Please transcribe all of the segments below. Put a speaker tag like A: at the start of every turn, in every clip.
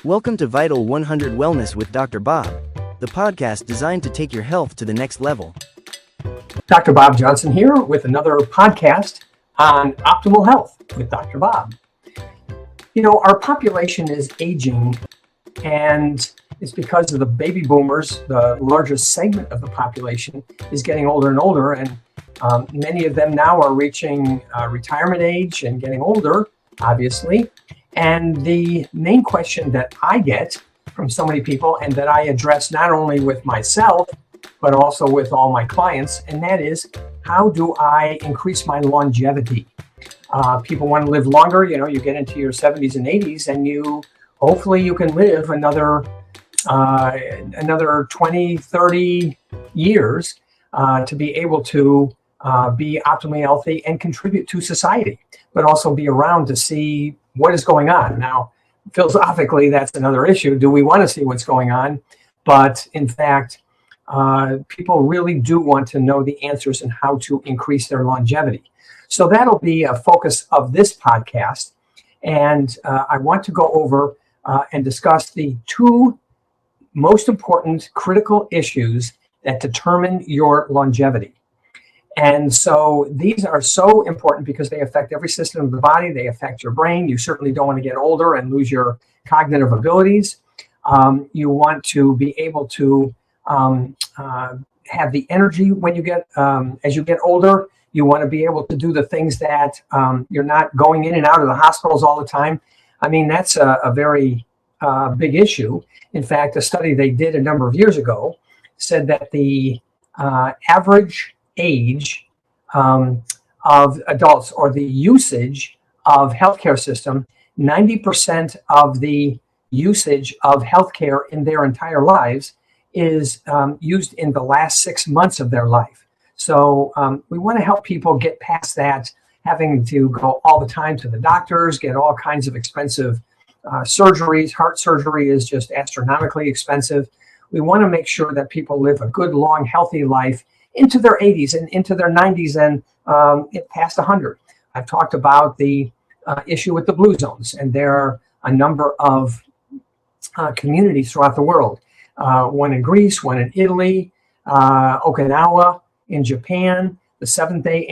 A: Welcome to Vital100 Wellness with Dr. Bob, the podcast designed to take your health to the next level.
B: Dr. Bob Johnson here with another podcast on optimal health with Dr. Bob. You know, our population is aging, and it's because of the baby boomers. The largest segment of the population is getting older and older, and many of them now are reaching retirement age and getting older, obviously. And the main question that I get from so many people, and that I address not only with myself, but also with all my clients, and that is, how do I increase my longevity? People want to live longer. You know, you get into your 70s and 80s, and hopefully you can live another 20, 30 years to be able to be optimally healthy and contribute to society, but also be around to see what is going on. Now, philosophically, that's another issue. Do we want to see what's going on? But in fact, people really do want to know the answers and how to increase their longevity. So that'll be a focus of this podcast. And I want to go over and discuss the two most important critical issues that determine your longevity. And so these are so important because they affect every system of the body. They affect your brain. You certainly don't want to get older and lose your cognitive abilities. You want to be able to have the energy when you get, as you get older. You want to be able to do the things that you're not going in and out of the hospitals all the time. I mean, that's a very big issue. In fact, a study they did a number of years ago said that the average age of adults, or the usage of healthcare system, 90% of the usage of healthcare in their entire lives is used in the last 6 months of their life. So we want to help people get past that, having to go all the time to the doctors, get all kinds of expensive surgeries. Heart surgery is just astronomically expensive. We want to make sure that people live a good, long, healthy life into their 80s and into their 90s and past 100. I've talked about the issue with the blue zones, and there are a number of communities throughout the world. One in Greece, one in Italy, Okinawa in Japan, the Seventh-day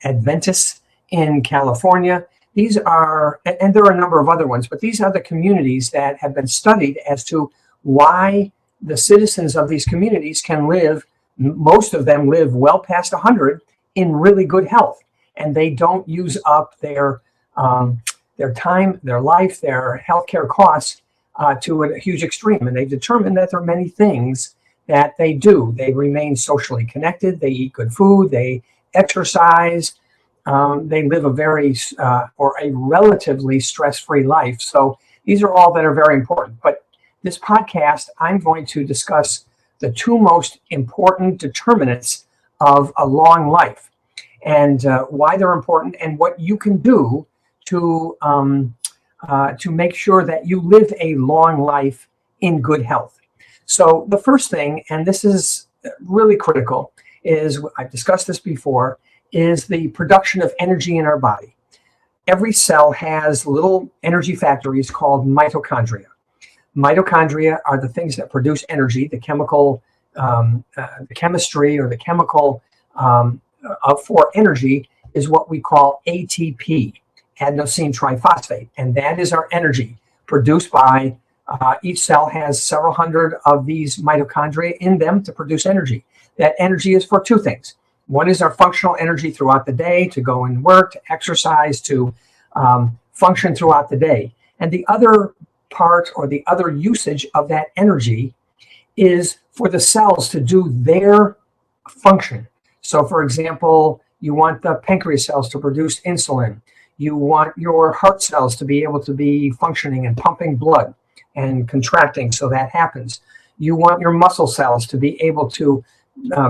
B: Adventists in California. These are, and there are a number of other ones, but these are the communities that have been studied as to why the citizens of these communities can live. Most of them live well past 100 in really good health, and they don't use up their time, their life, their healthcare costs to a huge extreme. And they've determined that there are many things that they do. They remain socially connected. They eat good food. They exercise. They live a relatively stress-free life. So these are all that are very important. But this podcast, I'm going to discuss the two most important determinants of a long life, and why they're important, and what you can do to make sure that you live a long life in good health. So the first thing, and this is really critical, is, I've discussed this before, is the production of energy in our body. Every cell has little energy factories called mitochondria. Mitochondria are the things that produce energy. The chemical, the chemistry, or the chemical for energy is what we call ATP, adenosine triphosphate, and that is our energy produced by each cell has several hundred of these mitochondria in them to produce energy. That energy is for two things. One is our functional energy throughout the day, to go and work, to exercise, to function throughout the day. And the other part, or the other usage of that energy, is for the cells to do their function. So, for example, you want the pancreas cells to produce insulin. You want your heart cells to be able to be functioning and pumping blood and contracting, so that happens. You want your muscle cells to be able to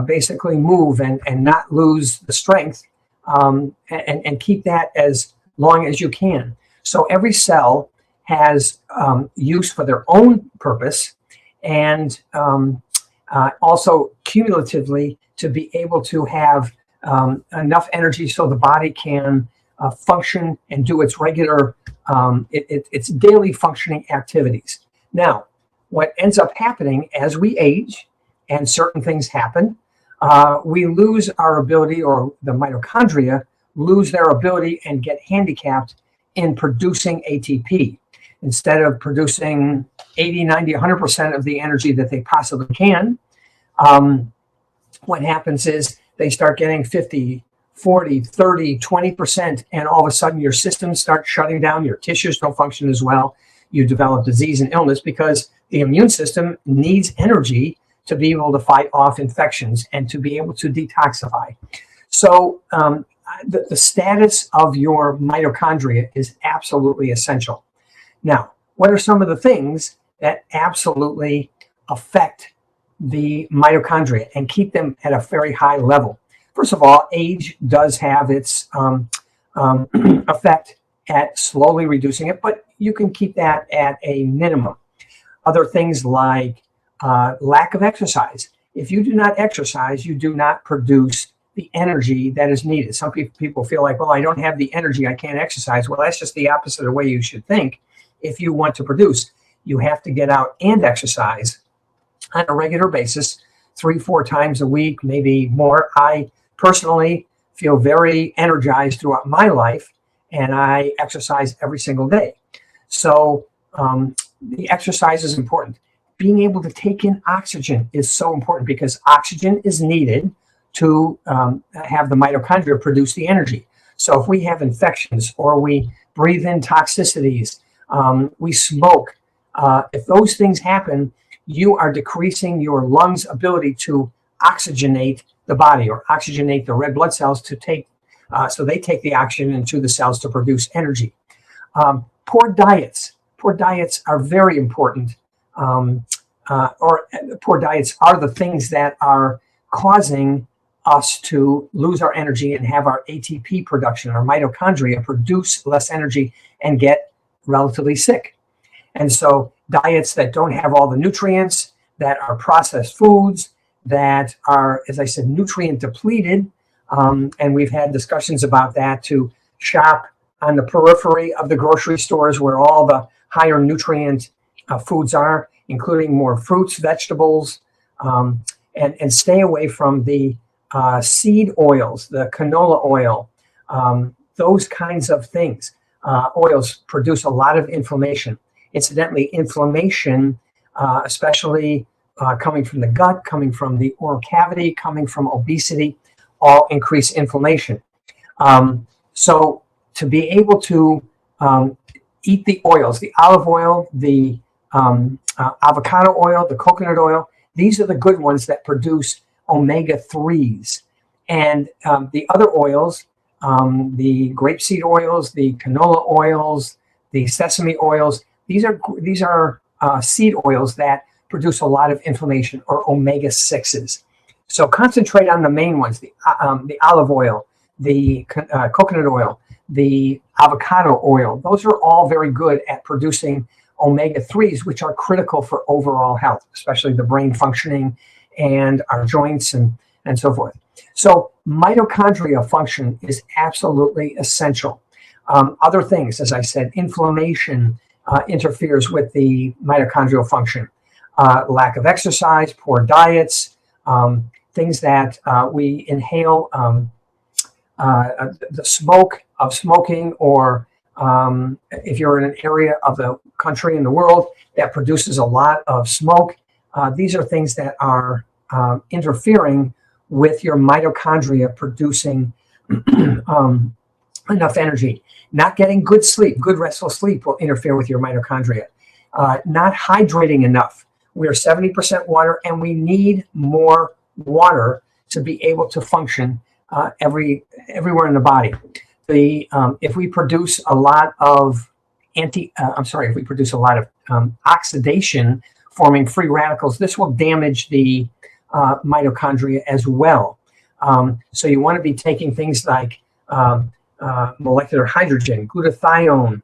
B: basically move and not lose the strength, and keep that as long as you can. So every cell has use for their own purpose, and also cumulatively to be able to have enough energy so the body can function and do its regular It's daily functioning activities. Now, what ends up happening as we age and certain things happen, we lose our ability, or the mitochondria lose their ability and get handicapped in producing ATP. Instead of producing 80, 90, 100% of the energy that they possibly can, what happens is they start getting 50, 40, 30, 20%, and all of a sudden your systems start shutting down, your tissues don't function as well, you develop disease and illness because the immune system needs energy to be able to fight off infections and to be able to detoxify. So the status of your mitochondria is absolutely essential. Now, what are some of the things that absolutely affect the mitochondria and keep them at a very high level? First of all, age does have its effect at slowly reducing it, but you can keep that at a minimum. Other things like lack of exercise. If you do not exercise, you do not produce the energy that is needed. Some people feel like, well, I don't have the energy, I can't exercise. Well, that's just the opposite of the way you should think. If you want to produce, you have to get out and exercise on a regular basis, 3-4 times a week, maybe more. I personally feel very energized throughout my life, and I exercise every single day. So the exercise is important. Being able to take in oxygen is so important because oxygen is needed to have the mitochondria produce the energy. So if we have infections or we breathe in toxicities, we smoke, if those things happen, you are decreasing your lungs' ability to oxygenate the body or oxygenate the red blood cells to take, so they take the oxygen into the cells to produce energy. Poor diets are very important, or poor diets are the things that are causing us to lose our energy and have our ATP production, our mitochondria produce less energy and get relatively sick. And so diets that don't have all the nutrients, that are processed foods, that are, as I said, nutrient depleted, and we've had discussions about that, to shop on the periphery of the grocery stores where all the higher nutrient foods are, including more fruits, vegetables, and stay away from the seed oils, the canola oil, those kinds of things. Oils produce a lot of inflammation. Incidentally, inflammation, especially coming from the gut, coming from the oral cavity, coming from obesity, all increase inflammation. So to be able to eat the oils, the olive oil, the avocado oil, the coconut oil, these are the good ones that produce omega-3s. And the other oils, the grapeseed oils, the canola oils, the sesame oils, these are seed oils that produce a lot of inflammation, or omega-6s. So concentrate on the main ones, the olive oil, the coconut oil, the avocado oil. Those are all very good at producing omega-3s, which are critical for overall health, especially the brain functioning and our joints and so forth. So mitochondria function is absolutely essential. Other things, as I said, inflammation interferes with the mitochondrial function. Lack of exercise, poor diets, things that we inhale, the smoke of smoking, or if you're in an area of the country and the world that produces a lot of smoke, these are things that are interfering with your mitochondria producing enough energy. Not getting good sleep, good restful sleep will interfere with your mitochondria. Not hydrating enough. We are 70% water, and we need more water to be able to function everywhere in the body. If we produce a lot of oxidation, forming free radicals, this will damage the mitochondria as well. So you want to be taking things like molecular hydrogen, glutathione,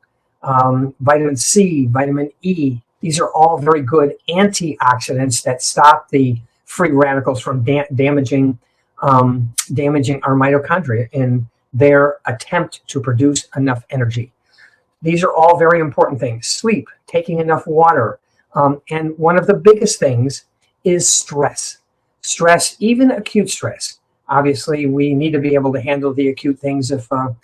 B: vitamin C, vitamin E. These are all very good antioxidants that stop the free radicals from damaging our mitochondria in their attempt to produce enough energy. These are all very important things. Sleep, taking enough water. And one of the biggest things is stress. Stress, even acute stress. Obviously, we need to be able to handle the acute things if a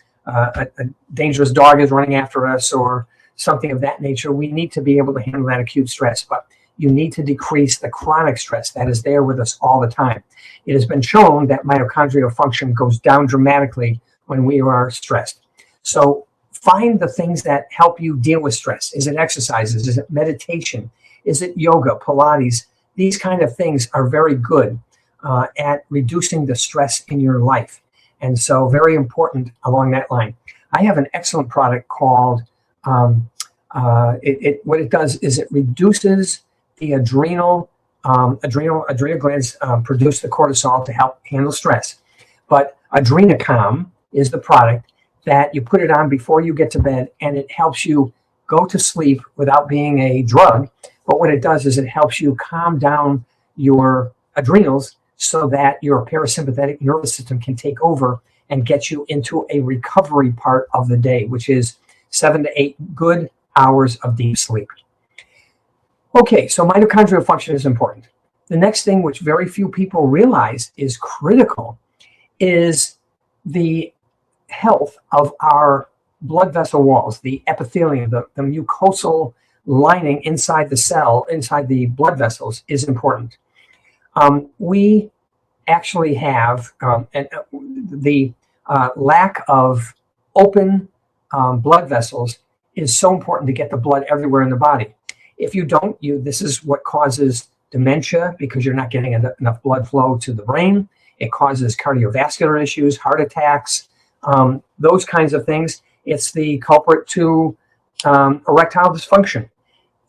B: dangerous dog is running after us or something of that nature. We need to be able to handle that acute stress, but you need to decrease the chronic stress that is there with us all the time. It has been shown that mitochondrial function goes down dramatically when we are stressed. So find the things that help you deal with stress. Is it exercises? Is it meditation? Is it yoga, Pilates? These kind of things are very good at reducing the stress in your life. And so very important along that line. I have an excellent product called, what it does is it reduces the adrenal glands produce the cortisol to help handle stress. But Adrenocom is the product that you put it on before you get to bed, and it helps you go to sleep without being a drug. But what it does is it helps you calm down your adrenals so that your parasympathetic nervous system can take over and get you into a recovery part of the day, which is 7 to 8 good hours of deep sleep. Okay, so mitochondrial function is important. The next thing, which very few people realize is critical, is the health of our blood vessel walls, the epithelium, the mucosal lining inside the cell, inside the blood vessels is important. We actually have the lack of open blood vessels is so important to get the blood everywhere in the body. If you don't, this is what causes dementia because you're not getting enough blood flow to the brain. It causes cardiovascular issues, heart attacks, those kinds of things. It's the culprit to erectile dysfunction.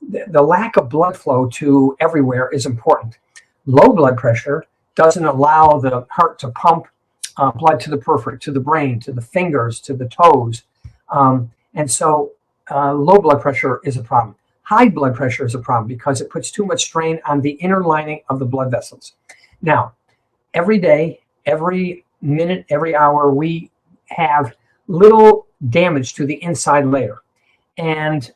B: The lack of blood flow to everywhere is important. Low blood pressure doesn't allow the heart to pump blood to the periphery, to the brain, to the fingers, to the toes. And so low blood pressure is a problem. High blood pressure is a problem because it puts too much strain on the inner lining of the blood vessels. Now, every day, every minute, every hour, we have little damage to the inside layer. And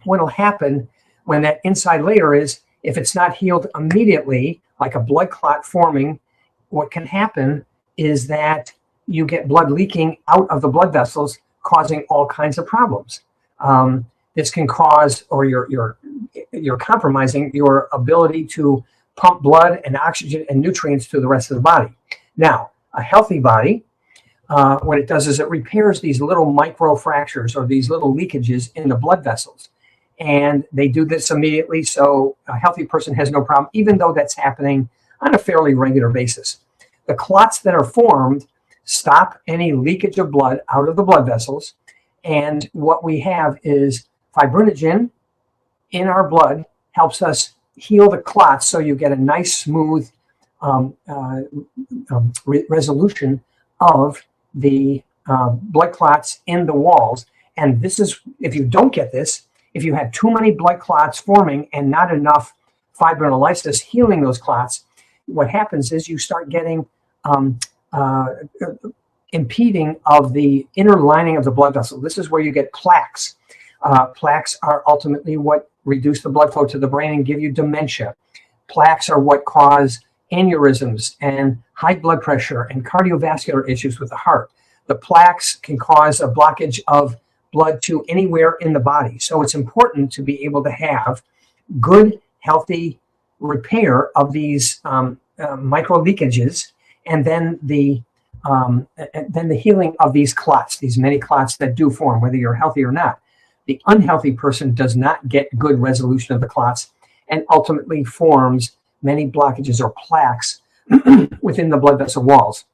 B: what will happen when that inside layer is, if it's not healed immediately, like a blood clot forming, what can happen is that you get blood leaking out of the blood vessels, causing all kinds of problems. This can cause, or you're compromising your ability to pump blood and oxygen and nutrients to the rest of the body. Now, a healthy body, what it does is it repairs these little micro fractures or these little leakages in the blood vessels. And they do this immediately, so a healthy person has no problem, even though that's happening on a fairly regular basis. The clots that are formed stop any leakage of blood out of the blood vessels. And what we have is fibrinogen in our blood helps us heal the clots, so you get a nice, smooth resolution of the blood clots in the walls. And this is, if you don't get this, if you have too many blood clots forming and not enough fibrinolysis healing those clots, what happens is you start getting impeding of the inner lining of the blood vessel. This is where you get plaques. Plaques are ultimately what reduce the blood flow to the brain and give you dementia. Plaques are what cause aneurysms and high blood pressure and cardiovascular issues with the heart. The plaques can cause a blockage of blood to anywhere in the body. So it's important to be able to have good, healthy repair of these micro leakages, and then the healing of these clots, these many clots that do form, whether you're healthy or not. The unhealthy person does not get good resolution of the clots and ultimately forms many blockages or plaques within the blood vessel walls.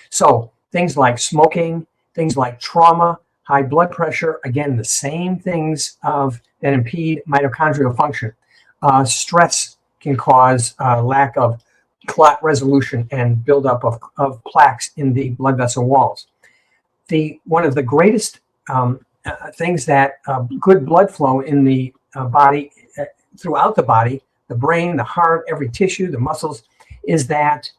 B: So things like smoking, things like trauma, high blood pressure, again, the same things that impede mitochondrial function. Stress can cause lack of clot resolution and buildup of plaques in the blood vessel walls. One of the greatest things that good blood flow in the body, throughout the body, the brain, the heart, every tissue, the muscles, is that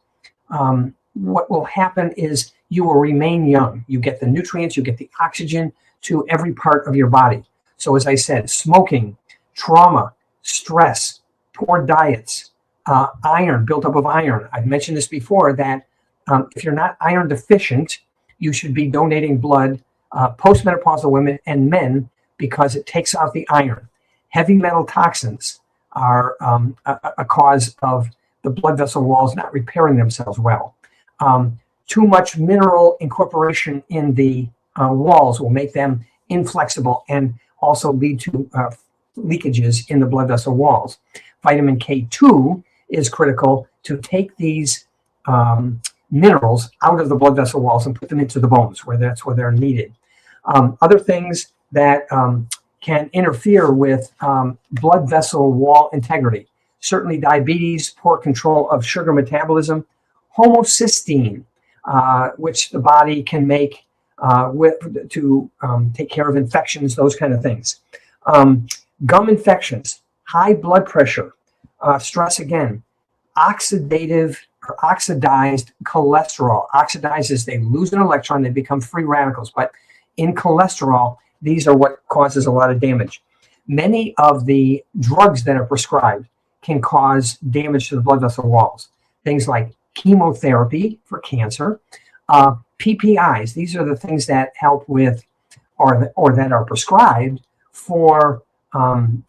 B: what will happen is you will remain young. You get the nutrients, you get the oxygen to every part of your body. So as I said, smoking, trauma, stress, poor diets, iron, buildup of iron. I've mentioned this before that if you're not iron deficient, you should be donating blood, postmenopausal women and men, because it takes out the iron. Heavy metal toxins are a cause of the blood vessel walls not repairing themselves well. Too much mineral incorporation in the walls will make them inflexible and also lead to leakages in the blood vessel walls. Vitamin K2 is critical to take these minerals out of the blood vessel walls and put them into the bones, where they're needed. Other things that can interfere with blood vessel wall integrity: certainly diabetes, poor control of sugar metabolism, homocysteine, which the body can make to take care of infections, those kind of things. Gum infections, high blood pressure, stress again, oxidative or oxidized cholesterol. Oxidized is they lose an electron, they become free radicals. But in cholesterol, these are what causes a lot of damage. Many of the drugs that are prescribed can cause damage to the blood vessel walls. Things like chemotherapy for cancer, PPIs. These are the things that help with, or that are prescribed for,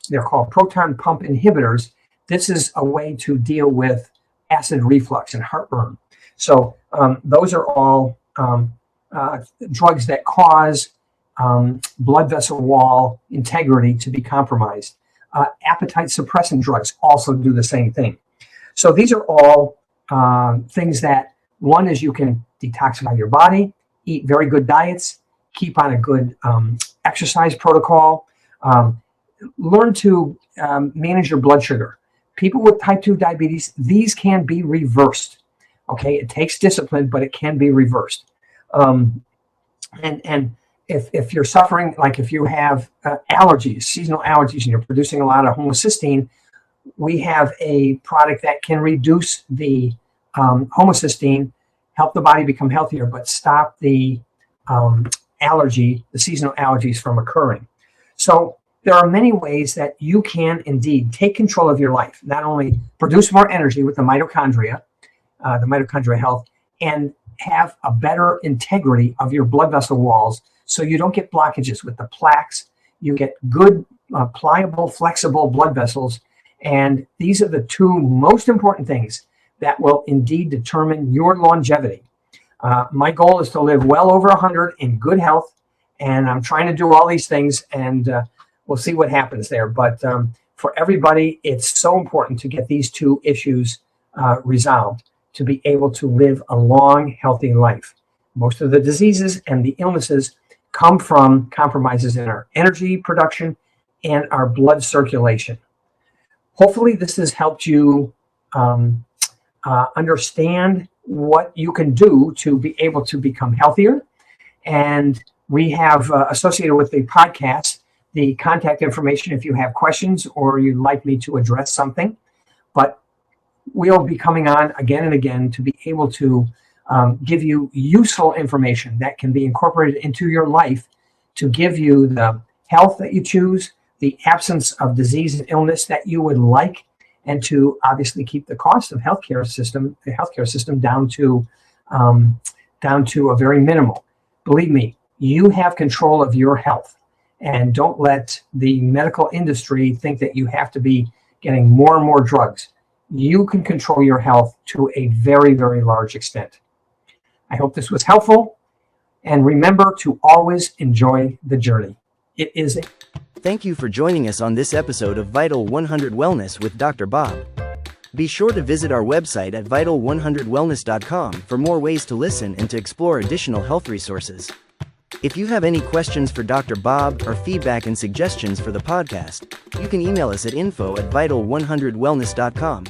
B: they're called proton pump inhibitors. This is a way to deal with acid reflux and heartburn. So those are all drugs that cause blood vessel wall integrity to be compromised. Appetite suppressant drugs also do the same thing. So these are all things that, one is you can detoxify your body, eat very good diets, keep on a good exercise protocol, learn to manage your blood sugar. People with type 2 diabetes, these can be reversed. Okay, it takes discipline, but it can be reversed. And if you're suffering, like if you have allergies, seasonal allergies, and you're producing a lot of homocysteine, we have a product that can reduce the homocysteine, help the body become healthier, but stop the seasonal allergies from occurring. So there are many ways that you can indeed take control of your life, not only produce more energy with the mitochondria health, and have a better integrity of your blood vessel walls, so you don't get blockages with the plaques. You get good, pliable, flexible blood vessels. And these are the two most important things that will indeed determine your longevity. My goal is to live well over 100 in good health, and I'm trying to do all these things, and we'll see what happens there. But for everybody, it's so important to get these two issues resolved to be able to live a long, healthy life. Most of the diseases and the illnesses come from compromises in our energy production and our blood circulation. Hopefully this has helped you understand what you can do to be able to become healthier. And we have associated with the podcast the contact information if you have questions or you'd like me to address something. But we'll be coming on again and again to be able to give you useful information that can be incorporated into your life to give you the health that you choose, the absence of disease and illness that you would like, and to obviously keep the cost of the healthcare system down to a very minimal. Believe me, you have control of your health, and don't let the medical industry think that you have to be getting more and more drugs. You can control your health to a very, very large extent. I hope this was helpful, and remember to always enjoy the journey. It is.
A: Thank you for joining us on this episode of Vital 100 Wellness with Dr. Bob. Be sure to visit our website at Vital100Wellness.com for more ways to listen and to explore additional health resources. If you have any questions for Dr. Bob or feedback and suggestions for the podcast, you can email us at info@Vital100Wellness.com.